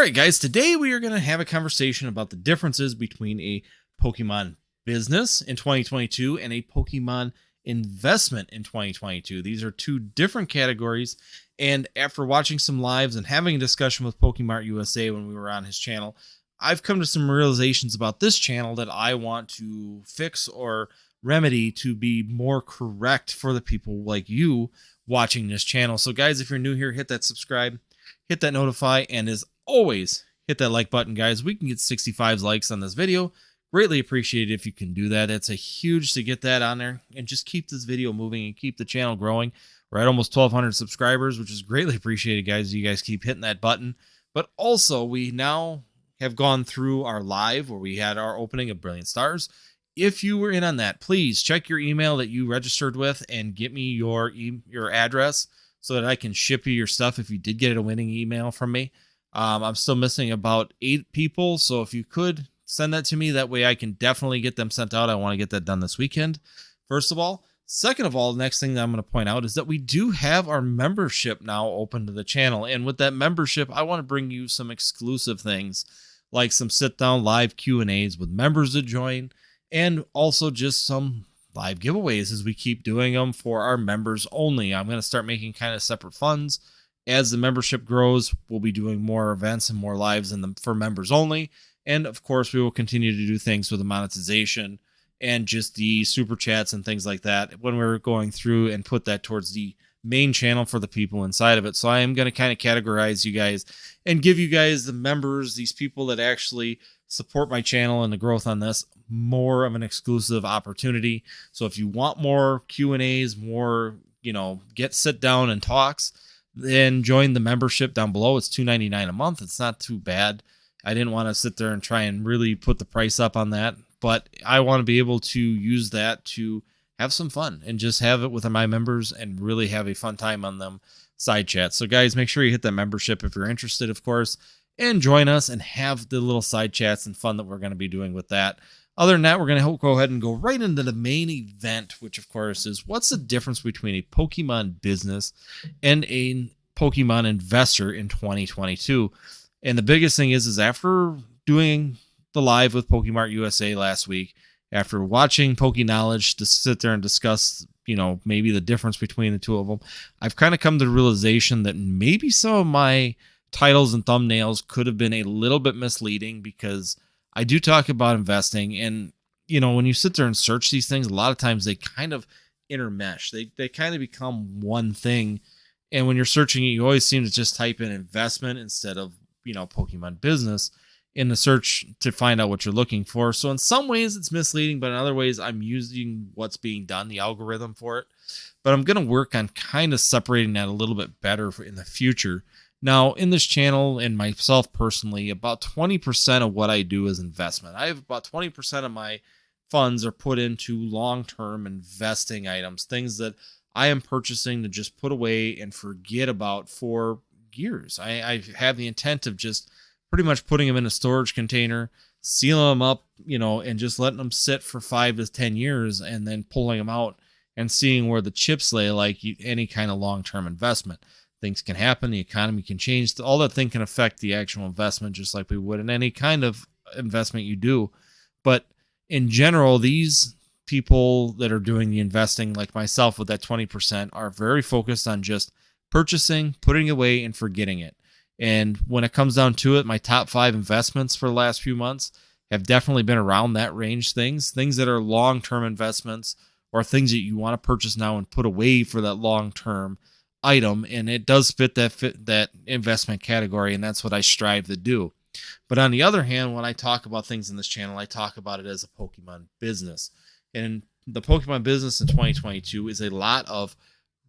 right, guys, today we are going to have a conversation about the differences between a Pokemon business in 2022 and a Pokemon investment in 2022. These are two different categories, and after watching some lives and having a discussion with Pokemart USA when we were on his channel, I've come to some realizations about this channel that I want to fix or remedy to be more correct for the people like you watching this channel. So guys, if you're new here, hit that subscribe, hit that notify, and as always, hit that like button, guys. We can get 65 likes on this video. Greatly appreciate it if you can do that. It's a huge to get that on there and just keep this video moving and keep the channel growing. We're at almost 1,200 subscribers, which is greatly appreciated, guys. You guys keep hitting that button. But also, we now have gone through our live where we had our opening of Brilliant Stars. If you were in on that, please check your email that you registered with and get me your address so that I can ship you your stuff if you did get a winning email from me. I'm still missing about 8 people, so if you could send that to me, that way I can definitely get them sent out. I want to get that done this weekend, first of all. Second of all, the next thing that I'm going to point out is that we do have our membership now open to the channel, and with that membership, I want to bring you some exclusive things, like some sit-down live Q&As with members to join, and also just some live giveaways as we keep doing them for our members only. I'm going to start making kind of separate funds. As the membership grows, we'll be doing more events and more lives for members only. And of course, we will continue to do things with the monetization and just the super chats and things like that when we're going through and put that towards the main channel for the people inside of it. So I am going to kind of categorize you guys and give you guys, the members, these people that actually support my channel and the growth on this, more of an exclusive opportunity. So if you want more Q&As, more, sit down and talks, then join the membership down below. It's $2.99 a month. It's not too bad. I didn't want to sit there and try and really put the price up on that, but I want to be able to use that to have some fun and just have it with my members and really have a fun time on them side chats. So guys, make sure you hit that membership if you're interested, of course, and join us and have the little side chats and fun that we're going to be doing with that. Other than that, we're going to go ahead and go right into the main event, which of course is what's the difference between a Pokemon business and a Pokemon investor in 2022. And the biggest thing is after doing the live with Pokemart USA last week, after watching PokeKnowledge to sit there and discuss, maybe the difference between the two of them, I've kind of come to the realization that maybe some of my titles and thumbnails could have been a little bit misleading, because I do talk about investing, and when you sit there and search these things, a lot of times they kind of intermesh. They kind of become one thing, and when you're searching it, you always seem to just type in investment instead of Pokemon business in the search to find out what you're looking for. So in some ways it's misleading, but in other ways I'm using what's being done, the algorithm for it. But I'm going to work on kind of separating that a little bit better in the future. Now, in this channel and myself personally, about 20% of what I do is investment. I have about 20% of my funds are put into long-term investing items, things that I am purchasing to just put away and forget about for years. I have the intent of just pretty much putting them in a storage container, sealing them up, and just letting them sit for 5 to 10 years and then pulling them out and seeing where the chips lay, like any kind of long-term investment. Things can happen. The economy can change. All that thing can affect the actual investment, just like we would in any kind of investment you do. But in general, these people that are doing the investing, like myself with that 20%, are very focused on just purchasing, putting it away, and forgetting it. And when it comes down to it, my top 5 investments for the last few months have definitely been around that range. Things that are long-term investments, or things that you want to purchase now and put away for that long-term item, and it does fit that investment category, and that's what I strive to do. But on the other hand, when I talk about things in this channel, I talk about it as a Pokemon business. And the Pokemon business in 2022 is a lot of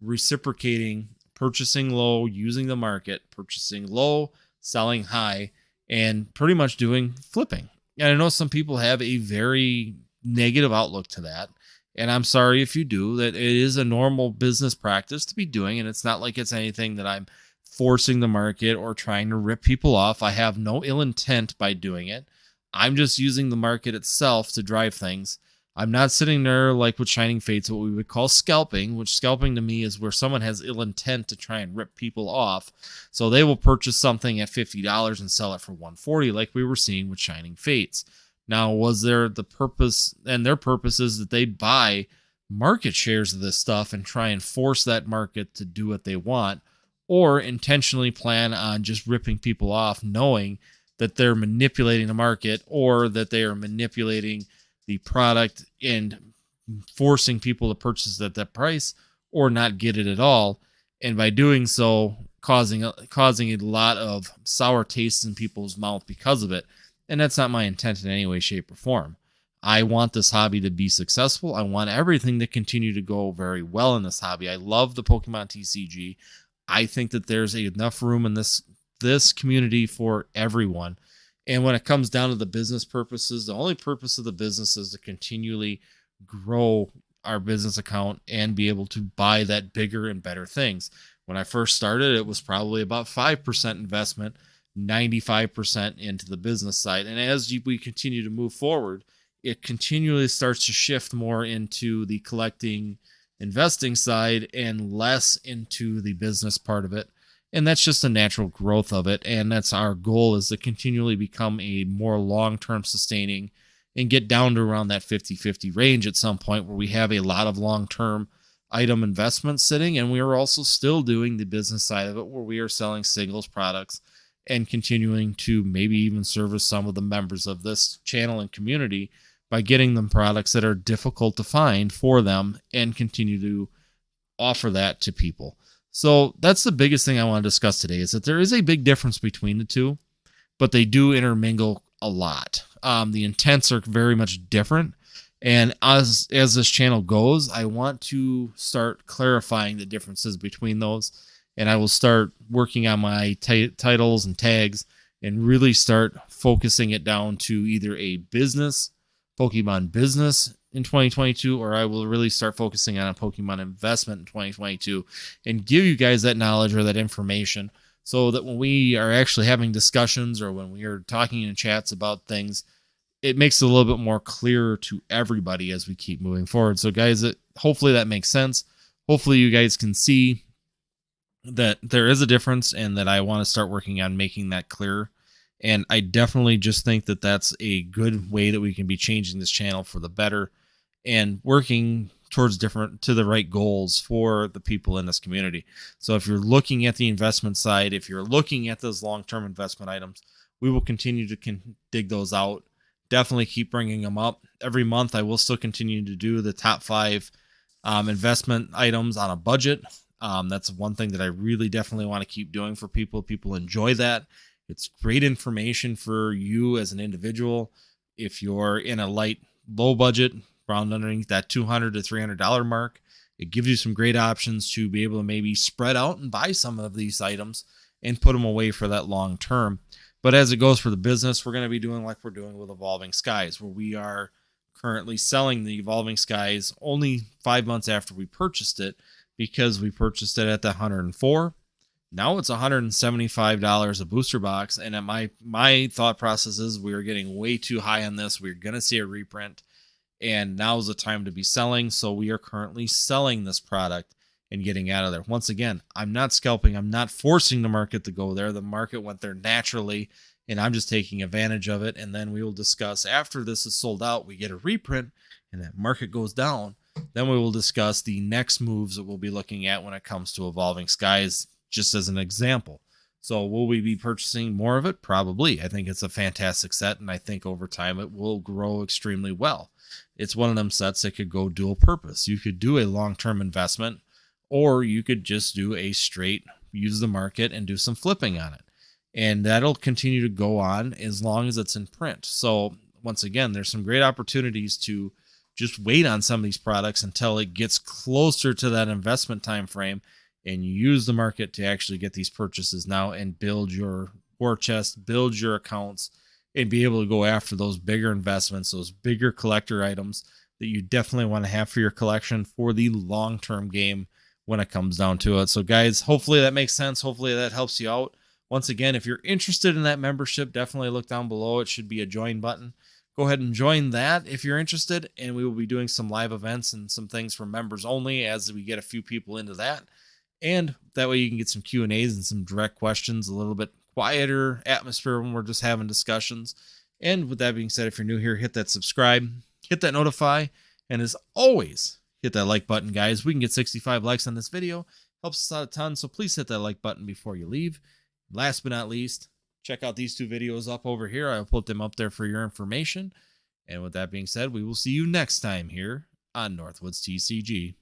reciprocating, purchasing low, using the market, purchasing low, selling high, and pretty much doing flipping. And I know some people have a very negative outlook to that, and I'm sorry if you do. That it is a normal business practice to be doing, and it's not like it's anything that I'm forcing the market or trying to rip people off. I have no ill intent by doing it. I'm just using the market itself to drive things. I'm not sitting there like with Shining Fates, what we would call scalping, which scalping to me is where someone has ill intent to try and rip people off. So they will purchase something at $50 and sell it for $140, like we were seeing with Shining Fates. Now, was there the purpose, and their purpose is that they buy market shares of this stuff and try and force that market to do what they want, or intentionally plan on just ripping people off, knowing that they're manipulating the market or that they are manipulating the product and forcing people to purchase at that price or not get it at all, and by doing so causing a lot of sour tastes in people's mouth because of it. And that's not my intent in any way, shape, or form. I want this hobby to be successful. I want everything to continue to go very well in this hobby. I love the Pokemon TCG. I think that there's enough room in this community for everyone. And when it comes down to the business purposes, the only purpose of the business is to continually grow our business account and be able to buy that bigger and better things. When I first started, it was probably about 5% investment, 95% into the business side. And as we continue to move forward, it continually starts to shift more into the collecting, investing side and less into the business part of it. And that's just a natural growth of it. And that's our goal, is to continually become a more long-term sustaining and get down to around that 50-50 range at some point, where we have a lot of long-term item investments sitting. And we are also still doing the business side of it, where we are selling singles products and continuing to maybe even service some of the members of this channel and community by getting them products that are difficult to find for them and continue to offer that to people. So that's the biggest thing I want to discuss today, is that there is a big difference between the two, but they do intermingle a lot. The intents are very much different. And as this channel goes, I want to start clarifying the differences between those. And I will start working on my titles and tags and really start focusing it down to either a business, Pokemon business in 2022, or I will really start focusing on a Pokemon investment in 2022 and give you guys that knowledge or that information, so that when we are actually having discussions or when we are talking in chats about things, it makes it a little bit more clear to everybody as we keep moving forward. So guys, hopefully that makes sense. Hopefully you guys can see that there is a difference and that I want to start working on making that clear. And I definitely just think that that's a good way that we can be changing this channel for the better and working towards to the right goals for the people in this community. So if you're looking at the investment side, if you're looking at those long-term investment items, we will continue to dig those out. Definitely keep bringing them up. Every month, I will still continue to do the top 5 investment items on a budget. That's one thing that I really definitely want to keep doing for people. People enjoy that. It's great information for you as an individual. If you're in a low budget, around underneath that $200 to $300 mark, it gives you some great options to be able to maybe spread out and buy some of these items and put them away for that long term. But as it goes for the business, we're going to be doing like we're doing with Evolving Skies, where we are currently selling the Evolving Skies only 5 months after we purchased it, because we purchased it at the $104. Now it's $175 a booster box. And at my thought process is we are getting way too high on this. We're going to see a reprint, and now is the time to be selling. So we are currently selling this product and getting out of there. Once again, I'm not scalping. I'm not forcing the market to go there. The market went there naturally, and I'm just taking advantage of it. And then we will discuss, after this is sold out, we get a reprint and that market goes down. Then we will discuss the next moves that we'll be looking at when it comes to Evolving Skies, just as an example. So will we be purchasing more of it? Probably. I think it's a fantastic set, and I think over time it will grow extremely well. It's one of them sets that could go dual purpose. You could do a long-term investment, or you could just do a straight, use the market and do some flipping on it. And that'll continue to go on as long as it's in print. So once again, there's some great opportunities to just wait on some of these products until it gets closer to that investment time frame, and you use the market to actually get these purchases now and build your war chest, build your accounts, and be able to go after those bigger investments, those bigger collector items that you definitely want to have for your collection for the long-term game when it comes down to it. So guys, hopefully that makes sense. Hopefully that helps you out. Once again, if you're interested in that membership, definitely look down below. It should be a join button. go ahead and join that if you're interested. And we will be doing some live events and some things for members only as we get a few people into that. And that way you can get some Q&As and some direct questions, a little bit quieter atmosphere when we're just having discussions. And with that being said, if you're new here, hit that subscribe, hit that notify, and as always, hit that like button, guys. We can get 65 likes on this video. Helps us out a ton, so please hit that like button before you leave. Last but not least, check out these 2 videos up over here. I'll put them up there for your information. And with that being said, we will see you next time here on Northwoods TCG.